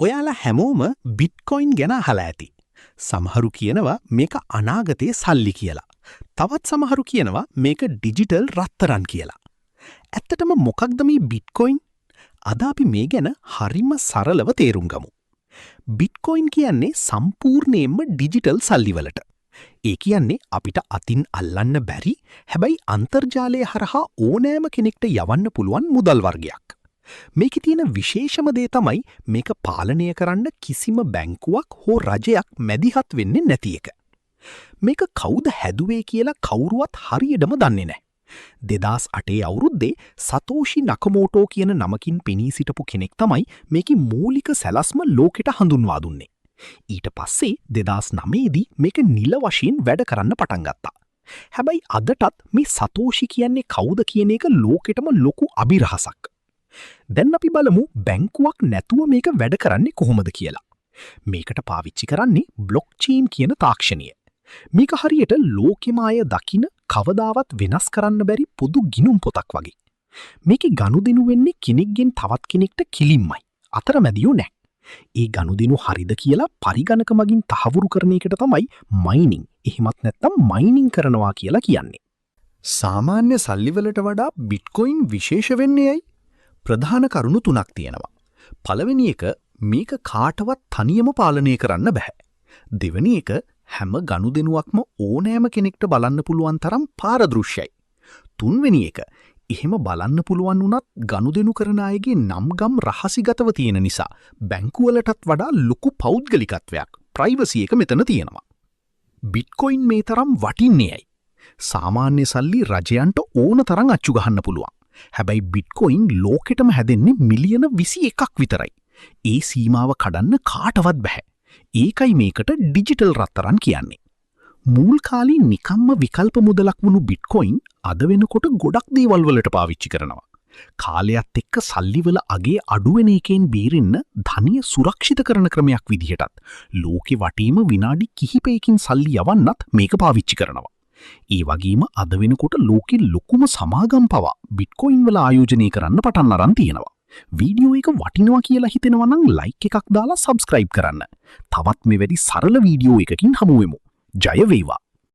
ඔයාලා හැමෝම බිට්කොයින් ගැන අහලා ඇති. සමහරු කියනවා මේක අනාගතයේ සල්ලි කියලා. තවත් සමහරු කියනවා මේක ඩිජිටල් රත්තරන් කියලා. ඇත්තටම මොකක්ද මේ බිට්කොයින්? අද අපි මේ ගැන හරිම සරලව තේරුම් ගමු. බිට්කොයින් කියන්නේ සම්පූර්ණයෙන්ම ඩිජිටල් සල්ලිවලට. ඒ කියන්නේ අපිට අතින් අල්ලන්න බැරි හැබැයි අන්තර්ජාලය හරහා ඕනෑම කෙනෙක්ට යවන්න පුළුවන් මුදල් වර්ගයක්. මේකේ තියෙන විශේෂම දේ තමයි මේක පාලනය කරන්න කිසිම බැංකුවක් හෝ රජයක් මැදිහත් වෙන්නේ නැති එක. මේක කවුද හැදුවේ කියලා කවුරුවත් හරියටම දන්නේ නැහැ. 2008 අවුරුද්දේ සතෝෂි නකමෝටෝ කියන නමකින් පෙනී සිටපු කෙනෙක් තමයි මේකේ මූලික සැලැස්ම ලෝකෙට හඳුන්වා දුන්නේ. ඊට පස්සේ 2009 දී මේක නිල වශයෙන් වැඩ කරන්න පටන් ගත්තා. හැබැයි අදටත් මේ සතෝෂි කියන්නේ කවුද කියන එක ලෝකෙටම ලොකු අභිරහසක්. දැන් අපි බලමු බැංකුවක් නැතුව මේක වැඩ කරන්නේ කොහොමද කියලා. මේකට පාවිච්චි කරන්නේ බ්ලොක්චේන් කියන තාක්ෂණය. මේක හරියට ලෝකෙම අය දකින කවදාවත් වෙනස් කරන්න බැරි පොදු ගිණුම් පොතක් වගේ. මේකේ ගනුදෙනු වෙන්නේ කෙනෙක්ගෙන් තවත් කෙනෙක්ට කිලින්මයි. අතරමැදියෝ නැහැ. ඒ ගනුදෙනු හරිද කියලා පරිගණක මගින් තහවුරු කරන එකට තමයි මයිනින්. එහෙමත් නැත්නම් මයිනින් කරනවා කියලා කියන්නේ. සාමාන්‍ය සල්ලිවලට වඩා බිට්කොයින් විශේෂ වෙන්නේ ඇයි? ප්‍රධාන කරුණු තුනක් තියෙනවා. පළවෙනි එක මේක කාටවත් තනියම පාලනය කරන්න බෑ. දෙවෙනි එක හැම ගනුදෙනුවක්ම ඕනෑම කෙනෙක්ට බලන්න පුළුවන් තරම් පාරදෘශ්‍යයි. තුන්වෙනි එක එහෙම බලන්න පුළුවන් වුණත් ගනුදෙනු කරන අයගේ නම්ගම් රහසිගතව තියෙන නිසා බැංකුවලටත් වඩා ලොකු පෞද්ගලිකත්වයක් ප්‍රයිවසි එක මෙතන තියෙනවා. බිට්කොයින් මේ තරම් වටින්නේ ඇයි? සාමාන්‍ය සල්ලි රජයන්ට ඕන තරම් අච්චු ගහන්න පුළුවන්. හැබැයි බිට්කොයින් ලෝකෙටම හැදෙන්නේ මිලියන 21ක් විතරයි. ඒ සීමාව කඩන්න කාටවත් බෑ. ඒකයි මේකට ඩිජිටල් රත්තරන් කියන්නේ. මූල් කාලේ නිකම්ම විකල්ප මුදලක් වුණු බිට්කොයින් අද වෙනකොට ගොඩක් දේවල් වලට පාවිච්චි කරනවා. කාලයත් එක්ක සල්ලිවල අගේ අඩු වෙන එකෙන් බේරෙන්න ධනිය සුරක්ෂිත කරන ක්‍රමයක් විදිහටත් ලෝකෙ වටේම විනාඩි කිහිපයකින් සල්ලි යවන්නත් මේක පාවිච්චි කරනවා. ඒ වගේම අද වෙනකොට ලෝකෙ ලොකුම සමාගම් පවා බිට්කොයින් වල ආයෝජනය කරන්න පටන් අරන් තියෙනවා. වීඩියෝ එක වටිනවා කියලා හිතෙනවා නම් ලයික් එකක් දාලා සබ්ස්ක්‍රයිබ් කරන්න. තවත් මෙවැනි සරල වීඩියෝ එකකින් හමු වෙමු. ජය වේවා.